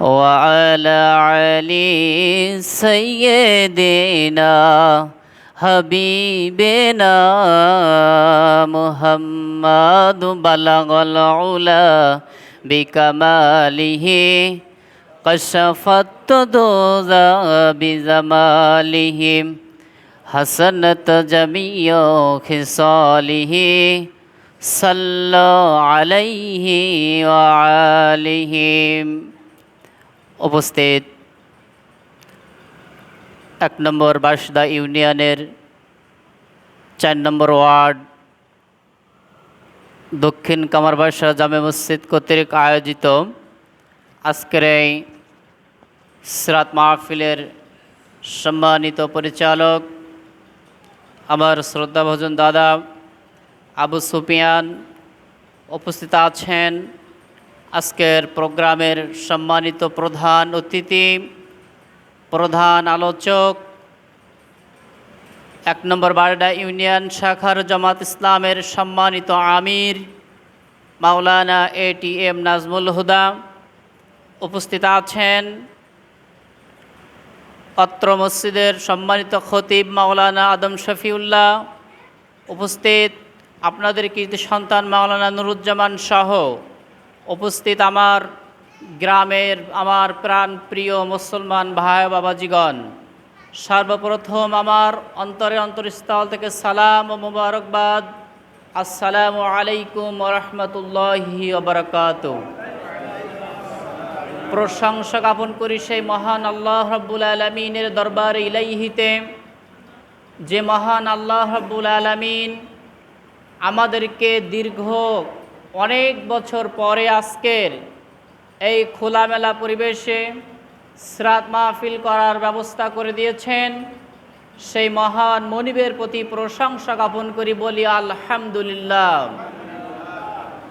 وعلى علي سيدنا حبيبنا محمد بلغ العلا بكماله كشف الدجى بجماله حسنت جميع خصاله صلى عليه وآله। উপস্থিত ১ নম্বর বাসদা ইউনিয়নের ৪ নম্বর ওয়ার্ড দক্ষিণ কামারবাসা জামে মসজিদ কর্তৃক আয়োজিত আজকের এই সিরাত মাহফিলের সম্মানিত পরিচালক আমার শ্রদ্ধাভাজন দাদা আবু সুফিয়ান উপস্থিত আছেন। আজকের প্রোগ্রামের সম্মানিত প্রধান অতিথি, প্রধান আলোচক ১ নম্বর বারডা ইউনিয়ন শাখার জামাত ইসলামের সম্মানিত আমির মাওলানা ATM নাজমুল হুদা উপস্থিত আছেন। অত্র মসজিদের সম্মানিত খতিব মাওলানা আদম শফিউল্লাহ উপস্থিত, আপনাদের কৃতি সন্তান মাওলানা নুরুজ্জামান সহ উপস্থিত আমার গ্রামের আমার প্রাণ প্রিয় মুসলমান ভাই বাবাজিগণ, সর্বপ্রথম আমার অন্তরস্থল থেকে সালাম ও মুবারকবাদ। আসসালামু আলাইকুম ওয়া রাহমাতুল্লাহি ওয়া বারাকাতুহু। প্রশংসা জ্ঞাপন করি সেই মহান আল্লাহ রাব্বুল আলামিনের দরবারে ইলাহিতে, যে মহান আল্লাহ রাব্বুল আলামিন আমাদেরকে দীর্ঘ অনেক বছর পরে আজকের এই খোলামেলা পরিবেশে সিরাত মাহফিল করার ব্যবস্থা করে দিয়েছেন। সেই মহান মনিবের প্রতি প্রশংসা জ্ঞাপন করি, বলি আলহামদুলিল্লাহ।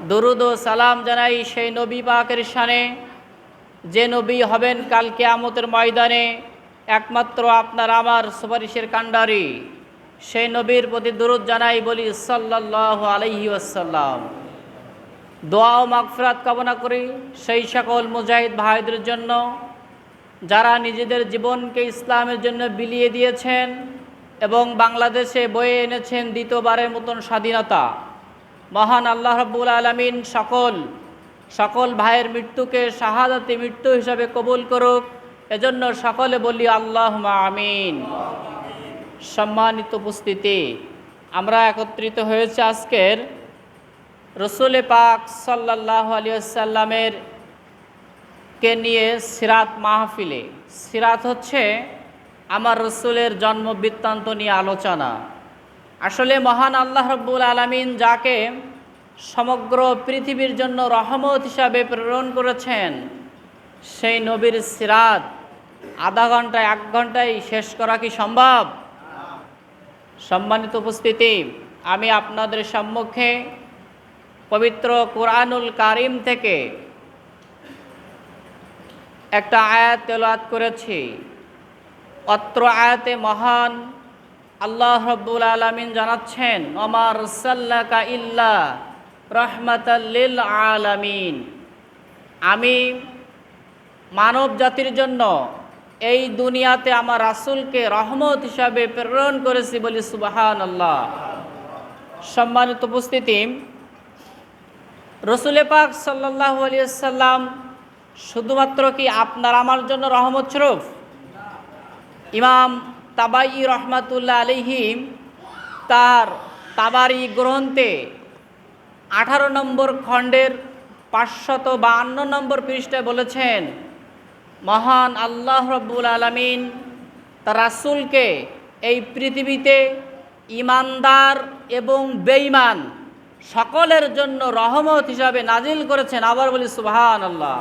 দরুদ ও সালাম জানাই সেই নবী পাকের শানে, যে নবী হবেন কাল কিয়ামতের ময়দানে একমাত্র আপনার আমার সুপারিশের কাণ্ডারি। সেই নবীর প্রতি দরুদ জানাই, বলি সাল্লাল্লাহু আলাইহি ওয়াসাল্লাম। দোয়া ও মাগফিরাত কামনা করি সেই সকল মুজাহিদ ভাইদের জন্য যারা নিজেদের জীবনকে ইসলামের জন্য বিলিয়ে দিয়েছেন এবং বাংলাদেশে বয়ে এনেছেন দ্বিতীয়বারের মতন স্বাধীনতা। মহান আল্লাহ রাব্বুল আলামিন সকল ভাইয়ের মৃত্যুকে শাহাদাতি মৃত্যু হিসাবে কবুল করুক, এজন্য সকলে বলি আল্লাহুম্মা আমিন। সম্মানিত উপস্থিতি, আমরা একত্রিত হয়েছে আজকের রসুল পাক সাল্লাল্লাহু আলাইহি ওয়াসাল্লামের কে নিয়ে সিরাত মাহফিলে। সিরাত হচ্ছে আমার রসুলের জন্ম বৃত্তান্ত নিয়ে আলোচনা। আসলে মহান আল্লাহ রাব্বুল আলামিন যাকে সমগ্র পৃথিবীর জন্য রহমত হিসাবে প্রেরণ করেছেন, সেই নবীর সিরাত আধা ঘন্টায় 1 ঘন্টায় শেষ করা কি সম্ভব? সম্মানিত উপস্থিতি, আমি আপনাদের সম্মুখে পবিত্র কোরআনুল কারীম থেকে একটা আয়াত তেলাওয়াত করেছি। অত্র আয়াতে মহান আল্লাহ রাব্বুল আলামিন জানাচ্ছেন, ওমা আরসালনাকা ইল্লা রাহমাতাল লিল আলামিন। আমি মানব জাতির জন্য এই দুনিয়াতে আমার রাসূলকে রহমত হিসাবে প্রেরণ করেছি, বলি সুবহানাল্লাহ। সম্মানিত উপস্থিতি, রসুল পাক সাল্লাল্লাহু আলাইহি ওয়াসাল্লাম শুধুমাত্র কি আপনার আমার জন্য রহমত স্বরূপ? ইমাম তাবাই রহমাতুল্লাহ আলাইহি তার তাবারি গ্রন্থে 18 নম্বর খণ্ডের 552 নম্বর পৃষ্ঠায় বলেছেন, মহান আল্লাহ রাব্বুল আলামিন তার রাসূলকে এই পৃথিবীতে ঈমানদার এবং বেঈমান সকলের জন্য রহমত হিসাবে নাজিল করেছেন। আবার বলি সুবহানাল্লাহ।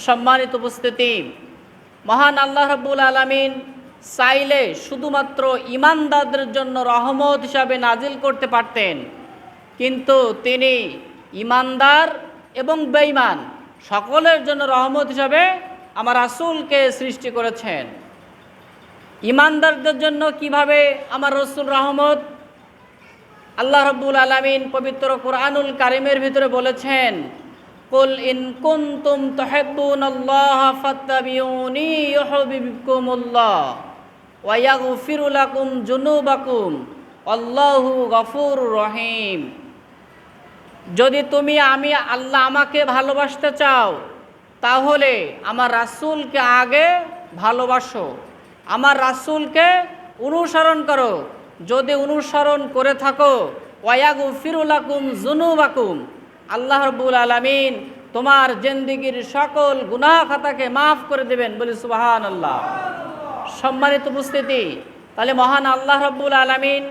সম্মানিত উপস্থিতি, মহান আল্লাহ রাব্বুল আলামিন চাইলে শুধুমাত্র ঈমানদারদের জন্য রহমত হিসাবে নাজিল করতে পারতেন, কিন্তু তিনি ঈমানদার এবং বেঈমান সকলের জন্য রহমত হিসাবে আমার রাসূলকে সৃষ্টি করেছেন। ঈমানদারদের জন্য কিভাবে আমার রাসূল রহমত? আল্লাহ রাব্বুল আলামিন পবিত্র কোরআনুল কারীমের ভিতরে বলেছেন, কুল ইন কুনতুম তুহিব্বুনাল্লাহ ফাত্তাবিউনি ইউহিব্বুকুমুল্লাহ ওয়া ইয়াগফিরু লাকুম যুনুবাকুম আল্লাহু গফুরুর রহিম। যদি তুমি আল্লাহ আমাকে ভালোবাসতে চাও তাহলে আমার রাসূলকে আগে ভালোবাসো, আমার রাসূলকে অনুসরণ করো। যদি অনুসরণ করে থাকো ওয়ায়াগফিরু লাকুম যুনুবাকুম, আল্লাহ রাব্বুল আলামিন তোমার জিন্দেগীর সকল গুনাহ খাতাকে মাফ করে দেবেন। বলি সুবহানাল্লাহ। সম্মানিত উপস্থিতি, তাহলে মহান আল্লাহ রাব্বুল আলামিন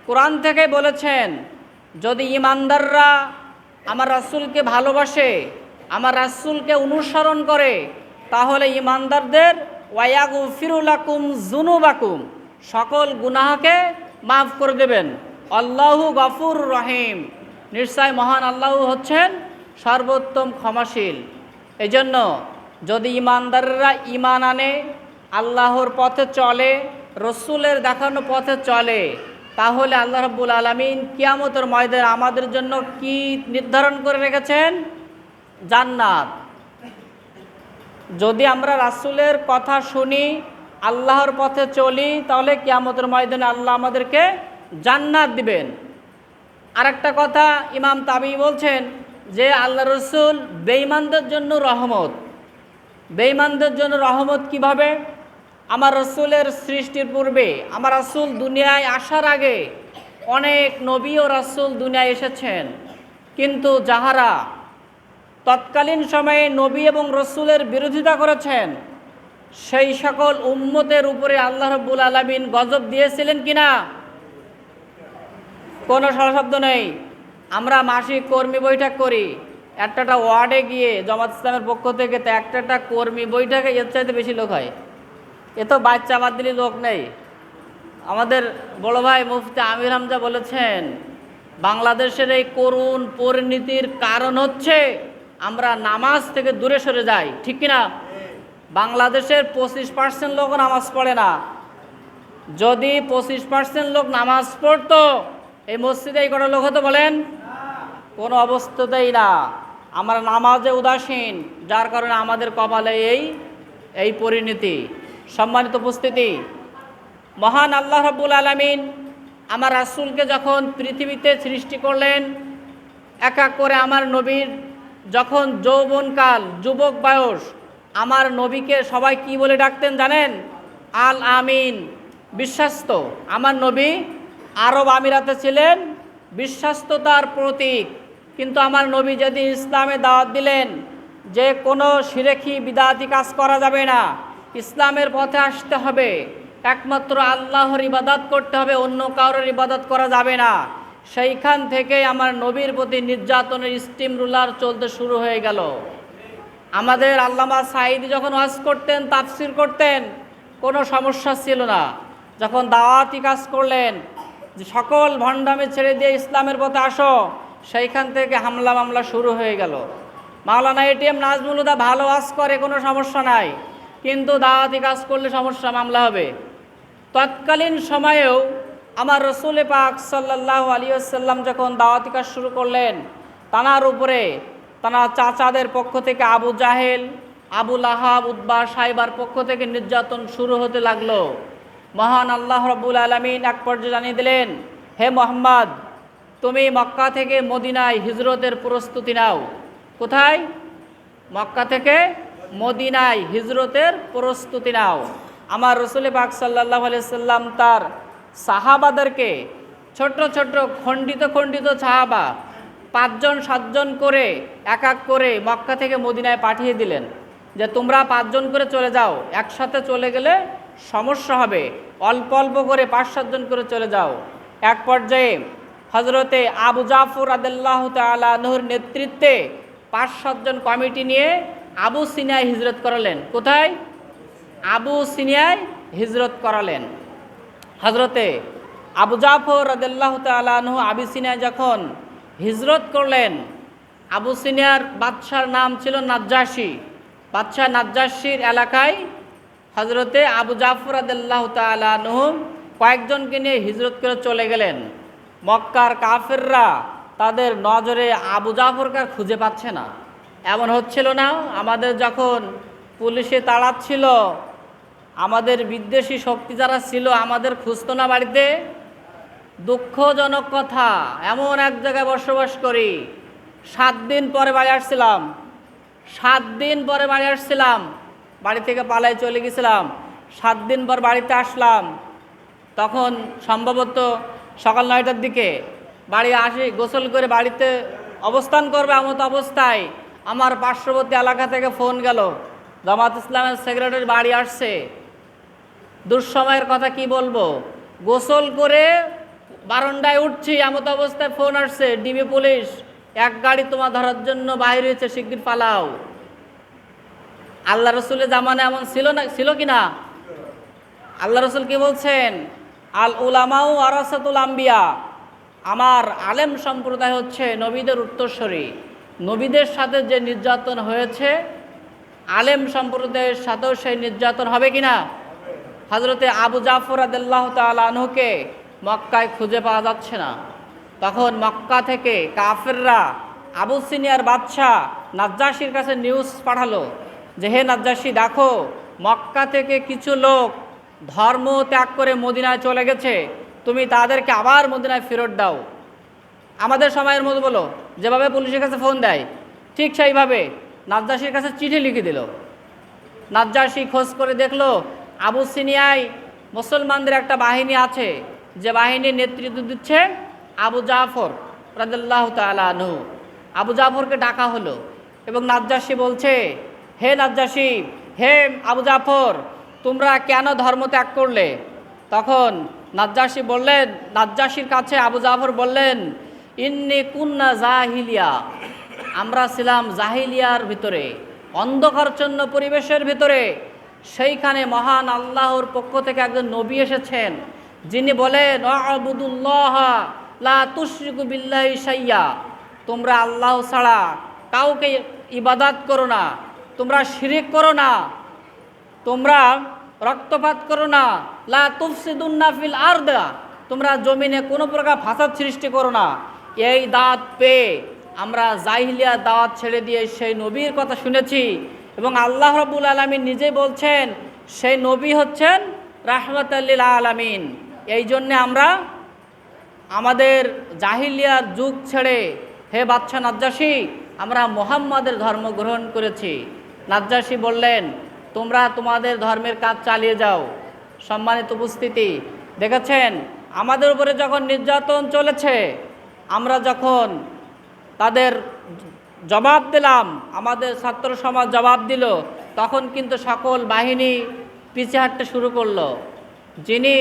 কোরআন থেকে বলেছেন, যদি ঈমানদাররা আমার রাসূলকে ভালোবাসে, আমার রাসূলকে অনুসরণ করে, তাহলে ঈমানদারদের ওয়ায়াগফিরু লাকুম যুনুবাকুম, সকল গুনাহকে মাফ করে দেবেন। আল্লাহু গফুরুর রহিম, নিশ্চয় মহান আল্লাহ হচ্ছেন সর্বোত্তম ক্ষমাশীল। এজন্য যদি ঈমানদাররা ঈমান আনে, আল্লাহর পথে চলে, রসুলের দেখানো পথে চলে, তাহলে আল্লাহ রাব্বুল আলামিন কিয়ামতের ময়দানে আমাদের জন্য কি নির্ধারণ করে রেখেছেন? জান্নাত। যদি আমরা রাসূলের কথা শুনি, আল্লাহর পথে চলি, তাহলে কিয়ামতের ময়দানে আল্লাহ আমাদেরকে জান্নাত দিবেন। আরেকটা কথা ইমাম তাবি বলছেন যে আল্লাহ রসুল বেঈমানদের জন্য রহমত। বেঈমানদের জন্য রহমত কিভাবে? আমার রসুলের সৃষ্টির পূর্বে, আমার রাসূল দুনিয়ায় আসার আগে অনেক নবী ও রাসূল দুনিয়ায় এসেছেন, কিন্তু যাহারা তৎকালীন সময়ে নবী এবং রসুলের বিরোধিতা করেছেন, সেই সকল উম্মতের উপরে আল্লাহ রাব্বুল আলামিন গজব দিয়েছিলেন কিনা? কোনো শব্দ নেই। আমরা মাসিক কর্মী বৈঠক করি, একটা ওয়ার্ডে গিয়ে জামাত ইসলামের পক্ষ থেকে তো একটা কর্মী বৈঠকে এর চাইতে বেশি লোক হয়। এ তো বাচ্চা বাদ দিলে লোক নেই। আমাদের বড় ভাই মুফতি আমির হামজা বলেছেন, বাংলাদেশের এই করুণ পরিণতির কারণ হচ্ছে আমরা নামাজ থেকে দূরে সরে যাই, ঠিক কিনা? বাংলাদেশের 25% লোক নামাজ পড়ে না। যদি 25% লোক নামাজ পড়তো, এই মসজিদে এই কটা লোক হতো বলেন? কোনো অবস্থাতেই না। আমরা নামাজে উদাসীন, যার কারণে আমাদের কপালে এই পরিণতি। সম্মানিত উপস্থিতি, মহান আল্লাহ রাব্বুল আলামিন আমার রাসূলকে যখন পৃথিবীতে সৃষ্টি করলেন, এক এক করে আমার নবীর যখন যৌবনকাল, যুবক বয়স, আমার নবীকে সবাই কি বলে ডাকতেন জানেন? আল আমিন, বিশ্বাস্ত। আমার নবী আরব আমিরাতে ছিলেন, বিশ্বাস্ততার প্রতীক। কিন্তু আমার নবী যেদিন ইসলামে দাওয়াত দিলেন যে কোনো শিরকি বিদআতি কাজ করা যাবে না, ইসলামের পথে আসতে হবে, একমাত্র আল্লাহর ইবাদত করতে হবে, অন্য কারোর ইবাদত করা যাবে না, সেইখান থেকে আমার নবীর প্রতি নির্যাতনের স্টিম রুলার চলতে শুরু হয়ে গেল। আমাদের আল্লামা সাঈদী যখন ওয়াজ করতেন, তাফসির করতেন, কোনো সমস্যা ছিল না। যখন দাওয়াতি কাজ করলেন যে সকল ভণ্ডামি ছেড়ে দিয়ে ইসলামের পথে আসো, সেইখান থেকে হামলা মামলা শুরু হয়ে গেল। মাওলানা এটিএম নাজমুল হুদা ভালো ওয়াজ করে, কোনো সমস্যা নাই, কিন্তু দাওয়াতি কাজ করলে সমস্যা, মামলা হবে। তৎকালীন সময়েও আমার রসুল পাক সাল্লাল্লাহু আলাইহি ওয়াসাল্লাম যখন দাওয়াতি কাজ শুরু করলেন, তানার উপরে তানার চাচাদের পক্ষ থেকে আবু জাহেল, আবু লাহাব, উতবা, সাইবার পক্ষ থেকে নির্যাতন শুরু হতে লাগলো। মহান আল্লাহ রাব্বুল আলামিন এক পর্যায়ে জানিয়ে দিলেন, হে মুহাম্মদ, তুমি মক্কা থেকে মদিনায় হিজরতের প্রস্তুতি নাও। কোথায়? মক্কা থেকে মদিনায় হিজরতের প্রস্তুতি নাও। আমার রসুল পাক সাল্লাল্লাহু আলাইহি সাল্লাম তার সাহাবাদেরকে, ছোট ছোট খণ্ডিত খণ্ডিত সাহাবা 5 জন 7 জন করে এক এক করে মক্কা থেকে মদিনায় পাঠিয়ে দিলেন যে তোমরা 5 জন করে চলে যাও, একসাথে চলে গেলে সমস্যা হবে, অল্প অল্প করে 5-7 জন করে চলে যাও। এক পর্যায়ে হজরতে আবু জাফর রাদিয়াল্লাহু তাআলা আনহুর নেতৃত্বে 5-7 জন কমিটি নিয়ে আবু সিনিয়ায় হিজরত করালেন। কোথায়? আবু সিনিয়ায় হিজরত করালেন। হজরতে আবু জাফর রাদিয়াল্লাহু তাআলা আনহু আবু সিনিয়ায় যখন হিজরত করলেন, আবু সিনিয়ার বাদশার নাম ছিল নাজ্জাশী। বাদশাহ নাজ্জাশীর এলাকায় হজরতে আবু জাফর রাদিয়াল্লাহু তাআলা আনহু কয়েকজনকে নিয়ে হিজরত করে চলে গেলেন। মক্কার কাফেররা তাদের নজরে আবু জাফরকে খুঁজে পাচ্ছে না। এমন হচ্ছিল না আমাদের যখন পুলিশে তাড়াচ্ছিল, আমাদের বিদ্বেষী শক্তি যারা ছিল আমাদের খুঁজতো না বাড়িতে? দুঃখজনক কথা, এমন এক জায়গায় বসবাস করি, 7 দিন পরে বাড়ি আসছিলাম, 7 দিন পরে বাড়ি আসছিলাম, বাড়ি থেকে পালাই চলে গেছিলাম, 7 দিন পর বাড়িতে আসলাম, তখন সম্ভবত সকাল 9টার দিকে বাড়ি আসি, গোসল করে বাড়িতে অবস্থান করবে এমন অবস্থায় আমার পার্শ্ববর্তী এলাকা থেকে ফোন গেল, জামাত ইসলামের সেক্রেটারি বাড়ি আসছে। দুঃসময়ের কথা কি বলবো, গোসল করে বারান্দায় উঠছি এমন অবস্থায় ফোন আসছে, ডিবি পুলিশ, এক গাড়ি তোমার ধরার জন্য বাইরে হয়েছে, শিগগির পালাও। আল্লাহ রসুলের জামানে এমন ছিল কি না? আল্লাহ রসুল কি বলছেন? আল উলামাউ ওয়ারাসাতুল আম্বিয়া, আমার আলেম সম্প্রদায় হচ্ছে নবীদের উত্তরসূরি। নবীদের সাথে যে নির্যাতন হয়েছে, আলেম সম্প্রদায়ের সাথেও সেই নির্যাতন হবে কিনা? হযরতে আবু জাফর রাদিয়াল্লাহু তাআলা আনহুকে মক্কায় খুঁজে পাওয়া যাচ্ছে না। তখন মক্কা থেকে কাফেররা আবু সিনিয়ার বাদশাহ নাজ্জাশীর কাছে নিউজ পাঠালো যে, হে নাজ্জাশী, দেখো মক্কা থেকে কিছু লোক ধর্ম ত্যাগ করে মদিনায় চলে গেছে, তুমি তাদেরকে আবার মদিনায় ফেরত দাও। আমাদের সময়ের মতো বলো, যেভাবে পুলিশের কাছে ফোন দেয় ঠিক সেইভাবে নাজ্জাশীর কাছে চিঠি লিখে দিল। নাজ্জাশী খোঁজ করে দেখলো আবু সিনিয়ায় মুসলমানদের একটা বাহিনী আছে, যে বাহিনীর নেতৃত্ব দিচ্ছে আবু জাফর রাদিয়াল্লাহু তাআলা আনহু। আবু জাফরকে ডাকা হলো এবং নাজ্জাশী বলছে, হে নাজ্জাশী, হে আবু জাফর, তোমরা কেন ধর্ম ত্যাগ করলে? তখন নাজ্জাশীর কাছে আবু জাফর বললেন, ইন্নী কুন্না জাহিলিয়া, আমরা ছিলাম জাহিলিয়ার ভিতরে, অন্ধকারচ্ছন্ন পরিবেশের ভিতরে। সেইখানে মহান আল্লাহর পক্ষ থেকে একজন নবী এসেছেন, যিনি বলেন, আ'বুদুল্লাহ লা তুশরিকু বিল্লাহি শাইয়্যা, তোমরা আল্লাহ ছাড়া কাউকে ইবাদত করো না, তোমরা শিরিক করো না, তোমরা রক্তপাত করো না, লা তুফসিদুন্না ফিল আরদ, তোমরা জমিনে কোনো প্রকার ফাসাদ সৃষ্টি করো না। এই দাওয়াত পেয়ে আমরা জাহিলিয়ার দাওয়াত ছেড়ে দিয়ে সেই নবীর কথা শুনেছি, এবং আল্লাহ রাব্বুল আলামিন নিজেই বলছেন সেই নবী হচ্ছেন রাহমাতাল লিল আলামিন। এই জন্যে আমরা আমাদের জাহিলিয়ার যুগ ছেড়ে, হে বাদশা নাজ্জাশী, আমরা মুহাম্মাদের ধর্ম গ্রহণ করেছি। নাজ্জাশী বললেন, তোমরা তোমাদের ধর্মের কাজ চালিয়ে যাও। সম্মানিত উপস্থিতি, দেখেছেন আমাদের উপরে যখন নির্যাতন চলেছে, আমরা যখন তাদের জবাব দিলাম, আমাদের ছাত্র সমাজ জবাব দিল, তখন কিন্তু সকল বাহিনী পিছে হাঁটতে শুরু করলো। যিনি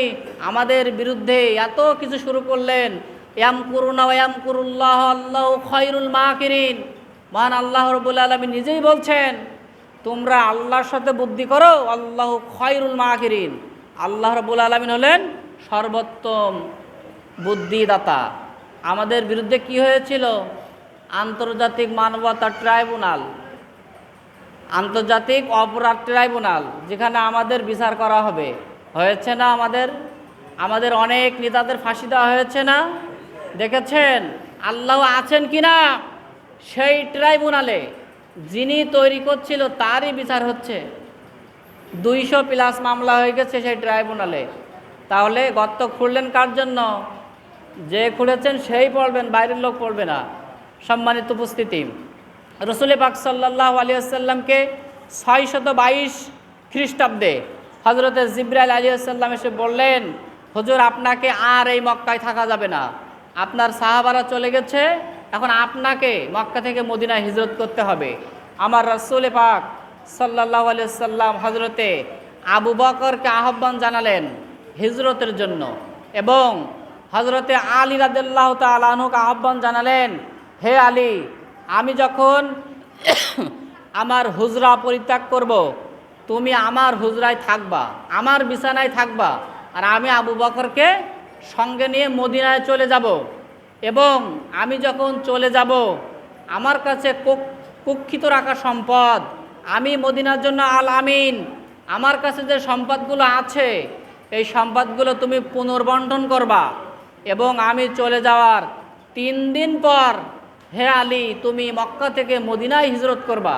আমাদের বিরুদ্ধে এত কিছু শুরু করলেন, ইয়ামকুরুনা ওয়া ইয়ামকুরুল্লাহ আল্লাহু খায়রুল মাকিরিন, মহান আল্লাহ রাব্বুল আলামিন নিজেই বলছেন, তোমরা আল্লাহর সাথে বুদ্ধি করো, আল্লাহু খায়রুল মাকিরিন, আল্লাহ রাব্বুল আলামিন হলেন সর্বোত্তম বুদ্ধিদাতা। আমাদের বিরুদ্ধে কি হয়েছিল? আন্তর্জাতিক মানবতা ট্রাইব্যুনাল, আন্তর্জাতিক অপরাধ ট্রাইব্যুনাল, যেখানে আমাদের বিচার করা হবে। হয়েছে না? আমাদের অনেক নেতাদের ফাঁসি দেওয়া হয়েছে না? দেখেছেন আল্লাহ আছেন কি না সেই ট্রাইব্যুনালে? যিনি তৈরি করছিল তারই বিচার হচ্ছে। 200+ মামলা হয়ে গেছে সেই ট্রাইব্যুনালে। তাহলে গর্ত খুঁড়লেন কার জন্য? যে খুঁড়েছেন সেই পড়বেন, বাইরের লোক পড়বে না। সম্মানিত উপস্থিতি, রসুল পাক সাল্লাল্লাহু আলাইহি ওয়াসাল্লামকে 622 খ্রিস্টাব্দে হজরতে জিবরাইল আলাইহিস সালাম এসে বললেন, হুজুর, আপনাকে আর এই মক্কায় থাকা যাবে না, আপনার সাহাবারা চলে গেছে, এখন আপনাকে মক্কা থেকে মদিনায় হিজরত করতে হবে। আমার রসুল পাক সাল্লাল্লাহু আলাইহি ওয়াসাল্লাম হজরতে আবু বকরকে আহ্বান জানালেন হিজরতের জন্য, এবং হজরতে আলী রাদিয়াল্লাহু তাআলা আনহুকে আহ্বান জানালেন, হে আলী, আমি যখন আমার হুজরা পরিত্যাগ করব, তুমি আমার হুজরায় থাকবা, আমার বিছানায় থাকবা, আর আমি আবু বকরকে সঙ্গে নিয়ে মদিনায় চলে যাব। এবং আমি যখন চলে যাব, আমার কাছে কুক্ষিত রাখা সম্পদ, আমি মদিনার জন্য আল আমিন, আমার কাছে যে সম্পদগুলো আছে এই সম্পদগুলো তুমি পুনর্বণ্টন করবা, এবং আমি চলে যাওয়ার 3 দিন পর হে আলী, তুমি মক্কা থেকে মদিনায় হিজরত করবা।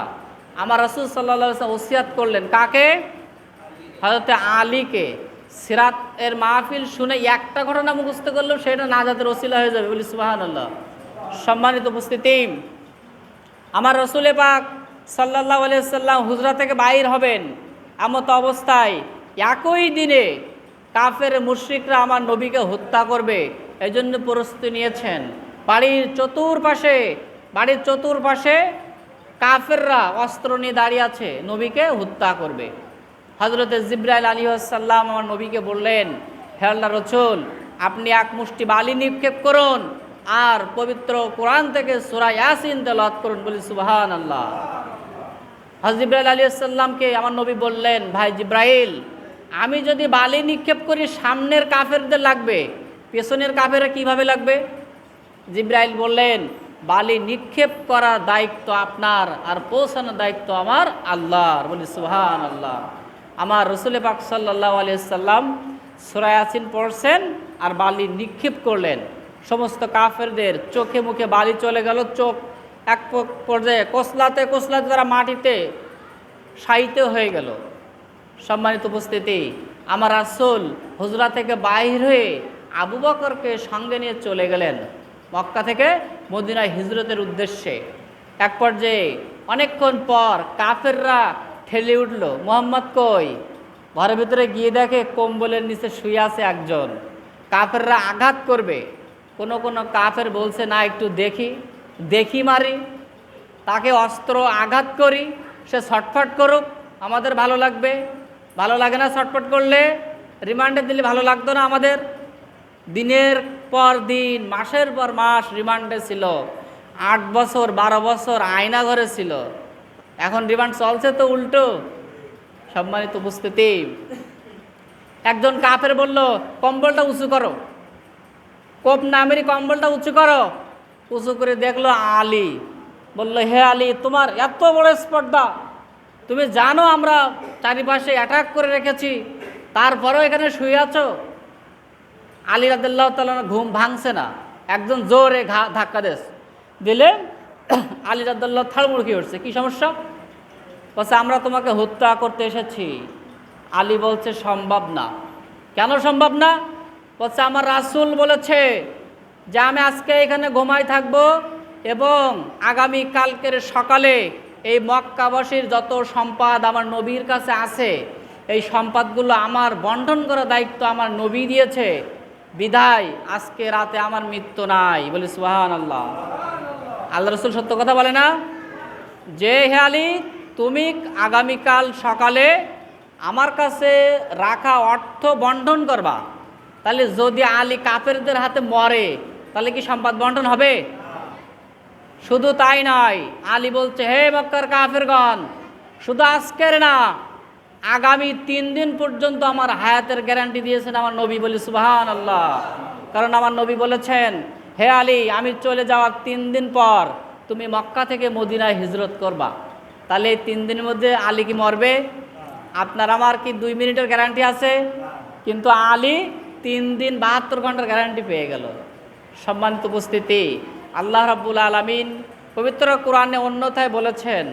আমার রাসূল সাল্লাল্লাহু আলাইহি ওয়াসাল্লাম ওসিয়াত করলেন কাকে? হযরত আলীকে। সিরাত এর মাহফিল শুনে একটা ঘটনা মুখস্থ করলেও সেটা নাজাতের ওসিলা হয়ে যাবে, বলি সুবহানাল্লাহ। সম্মানিত উপস্থিতি, আমার রাসূল পাক সাল্লাল্লাহু আলাইহি ওয়াসাল্লাম হুজরা থেকে বাইর হবেন, এমত অবস্থায় একই দিনে কাফের মুশরিকরা আমার নবীকে হত্যা করবে, এজন্য প্রস্তুতি নিয়েছেন। বাড়ির চতুর্পাশে কাফেররা অস্ত্র নিয়ে দাঁড়িয়ে আছে, নবীকে হত্যা করবে। হযরতে জিবরাইল আলাইহিস সালাম আমার নবীকে বললেন, হে আল্লাহর রাসূল, আপনি এক মুষ্টি বালি নিক্ষেপ করুন আর পবিত্র কোরআন থেকে সূরা ইয়াসিন তেলাওয়াত করুন, বলি সুবহানাল্লাহ। হযরত জিবরাইল আলাইহিস সালামকে আমার নবী বললেন, ভাই জিবরাইল, আমি যদি বালি নিক্ষেপ করি সামনের কাফেরদের লাগবে, পেছনের কাফেররা কিভাবে লাগবে? জিবরাইল বললেন, বালি নিক্ষেপ করার দায়িত্ব আপনার আর পৌঁছানোর দায়িত্ব আমার আল্লাহর, বলি সুবহানাল্লাহ। আমার রাসূল পাক সাল্লাল্লাহু আলাইহি সাল্লাম সূরা ইয়াসিন পড়ছেন আর বালি নিক্ষেপ করলেন। সমস্ত কাফেরদের চোখে মুখে বালি চলে গেল, চোখ এক পর্যায়ে কোসলাতে তারা মাটিতে শায়িত হয়ে গেল। সম্মানিত উপস্থিতি, আমার রাসূল হুজরা থেকে বাইর হয়ে আবু বকরকে সঙ্গে নিয়ে চলে গেলেন মক্কা থেকে মদিনায় হিজরতের উদ্দেশ্যে। এক পর্যায়ে অনেকক্ষণ পর কাফেররা ঠেলে উঠল, মুহাম্মদ কই? ঘরের ভিতরে গিয়ে দেখে কম্বলের নিচে শুয়ে আছে একজন। কাফেররা আঘাত করবে, কোনো কাফের বলছে না, একটু দেখি মারি, তাকে অস্ত্র আঘাত করি, সে ছটফট করুক, আমাদের ভালো লাগবে। ভালো লাগে না ছটফট করলে? রিমান্ডে দিলে ভালো লাগতো না আমাদের? দিনের পর দিন, মাসের পর মাস রিমান্ডে ছিল, 8 বছর 12 বছর আয়না ঘরে ছিল। এখন রিমান্ড চলছে তো উল্টো। সম্মানিত উপস্থিতি, একজন কাফের বলল, কম্বলটা উঁচু করো, কোপ নামেরই কম্বলটা উঁচু করো। উঁচু করে দেখলো আলী। বলল, হে আলী, তোমার এত বড় স্পর্ধা, তুমি জানো আমরা চারিপাশে অ্যাটাক করে রেখেছি, তারপরেও এখানে শুয়ে আছো? আলী রাদিয়াল্লাহু তাআলা ঘুম ভাঙছে না, একজন জোরে ধাক্কা দিলে আলী রাদিয়াল্লাহু থাড়মুড়কি উঠছে। কি সমস্যা? বলছে, আমরা তোমাকে হত্যা করতে এসেছি। আলী বলছে, সম্ভব না। কেন সম্ভব না? বলছে, আমার রাসূল বলেছে যে আমি আজকে এখানে ঘুমাই থাকবো এবং আগামী কালকের সকালে এই মক্কাবাসীর যত সম্পদ আমার নবীর কাছে আছে, এই সম্পদগুলো আমার বন্টন করার দায়িত্ব আমার নবী দিয়েছে, বিধায় আজকে রাতে আমার মৃত্যু নাই, বলি সুবহানাল্লাহ। আল্লাহ রাসূল সত্য কথা বলে না? যে হে আলী, তুমি আগামীকাল সকালে আমার কাছে রাখা অর্থ বন্টন করবা। তাহলে যদি আলী কাফেরদের হাতে মরে, তাহলে কি সম্পদ বন্টন হবে? শুধু তাই নয়, আলী বলছে, হে মক্কার কাফেরগণ, শুধু আজকের না, আগামী 3 দিন পর্যন্ত আমার হায়াতের গ্যারান্টি দিয়েছেন আমার নবী, বলি সুবহানাল্লাহ। কারণ আমার নবী বলেছেন, হে আলী, আমি চলে যাওয়ার 3 দিন পর তুমি মক্কা থেকে মদিনায় হিজরত করবা। তাহলে এই 3 দিনের মধ্যে আলী কি মরবে? আপনার আমার কি 2 মিনিটের গ্যারান্টি আছে? কিন্তু আলী 3 দিন 72 ঘন্টার গ্যারান্টি পেয়ে গেল। সম্মানিত উপস্থিতি, আল্লাহ রাব্বুল আলামিন পবিত্র কোরআনে অন্যথায় বলেছেন,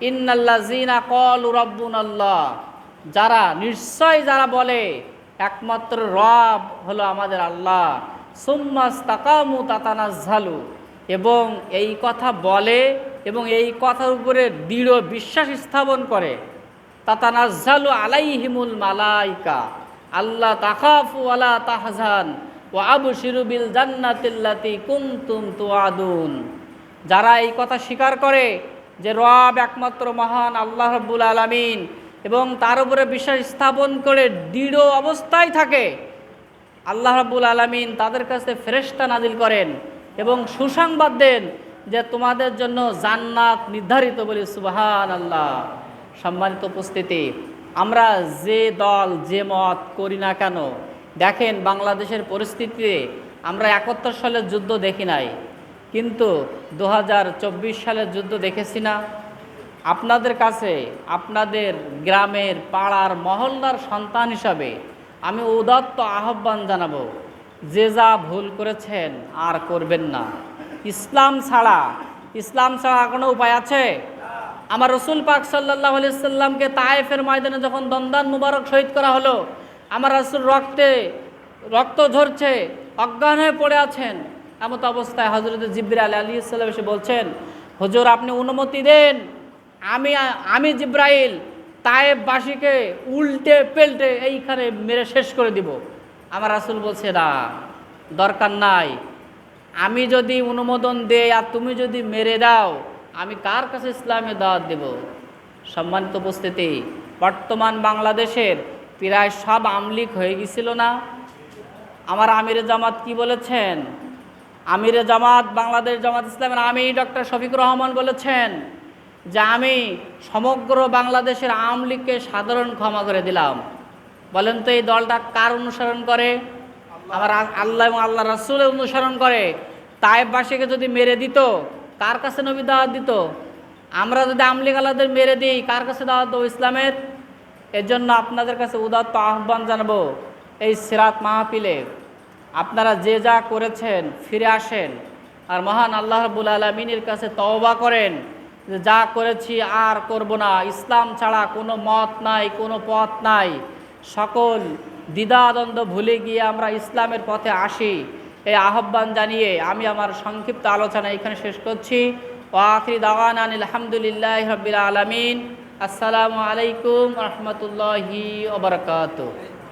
ইন্নাল্লাযীনা ক্বালু রাব্বুনাল্লাহ, যারা বলে একমাত্র রব হলো আমাদের আল্লাহ, সুম্মাস্তাকামু তাতানাজ্জালু, এবং এই কথা বলে এবং এই কথার উপরে দৃঢ় বিশ্বাস স্থাপন করে, তাতানাজ্জালু আলাইহিমুল মালাইকা আল্লাহ তাখাফু ওয়ালা তাহজান ওয়া আবশিরু বিল জান্নাতিল্লাতী কুনতুম তুআদুন। যারা এই কথা স্বীকার করে যে রব একমাত্র মহান আল্লাহ রাব্বুল আলামিন এবং তার উপরে বিশ্বাস স্থাপন করে দৃঢ় অবস্থায় থাকে, আল্লাহ রাব্বুল আলামিন তাদের কাছে ফেরেশতা নাজিল করেন এবং সুসংবাদ দেন যে তোমাদের জন্য জান্নাত নির্ধারিত, বলি সুবহানাল্লাহ। সম্মানিত উপস্থিতি, আমরা যে দল যে মত করি না কেন, দেখেন বাংলাদেশের পরিস্থিতিতে আমরা 71 সালের যুদ্ধ দেখি নাই, কিন্তু 2024 সালের যুদ্ধ দেখেছি না। আপনাদের কাছে, আপনাদের গ্রামের পাড়ার মহল্লার সন্তান হিসাবে আমি উদাত্ত আহ্বান জানাবো, যে যা ভুল করেছেন আর করবেন না। ইসলাম ছাড়া কোনো উপায় আছে? আমার রসুল পাক সাল্লাল্লাহু আলাইহি সাল্লামকে তায়েফের ময়দানে যখন দন্দান মুবারক শহীদ করা হলো, আমার রসুল রক্ত ঝরছে, অজ্ঞান হয়ে পড়ে আছেন। এমত অবস্থায় হযরত জিবরাইল আলাইহিস সালাম এসে বলছেন, হুজুর আপনি অনুমতি দেন, আমি জিবরাইল তায়েফবাসীকে উল্টে পেল্টে এইখানে মেরে শেষ করে দিব। আমার রাসূল বলছে, না, দরকার নাই। আমি যদি অনুমোদন দেই আর তুমি যদি মেরে দাও, আমি কার কাছে ইসলামের দাওয়াত দেব? সম্মানিত উপস্থিতি, বর্তমান বাংলাদেশের প্রায় সব আমলিক হয়ে গেছিল না? আমার আমিরে জামাত কি বলেছেন? আমিরে জামাত, বাংলাদেশ জামাত ইসলামের আমির ডক্টর শফিকুর রহমান বলেছেন যে আমি সমগ্র বাংলাদেশের আওয়ামী লীগকে সাধারণ ক্ষমা করে দিলাম। বলেন তো এই দলটা কার অনুসরণ করে? আমার আল্লাহ এবং আল্লাহ রাসূলের অনুসরণ করে। তায়েফবাসীকে যদি মেরে দিত, কার কাছে নবী দাওয়াত দিত? আমরা যদি আওয়ামী লীগ আলাদের মেরে দিই, কার কাছে দাওয়াত দেবো ইসলামের? এর জন্য আপনাদের কাছে উদাত্ত আহ্বান জানাবো, এই সিরাত মাহফিলে আপনারা যে যা করেছেন ফিরে আসেন আর মহান আল্লাহ রাব্বুল আলামিনের কাছে তওবা করেন যে যা করেছি আর করব না। ইসলাম ছাড়া কোনো মত নাই, কোনো পথ নাই। সকল দ্বিধাদ্বন্দ্ব ভুলে গিয়ে আমরা ইসলামের পথে আসি, এই আহ্বান জানিয়ে আমি আমার সংক্ষিপ্ত আলোচনা এখানে শেষ করছি। ওয়া আখিরি দাওয়ানা আলহামদুলিল্লাহি রাব্বিল আলামিন। আসসালামু আলাইকুম ওয়া রাহমাতুল্লাহি ওয়া বারাকাতুহু।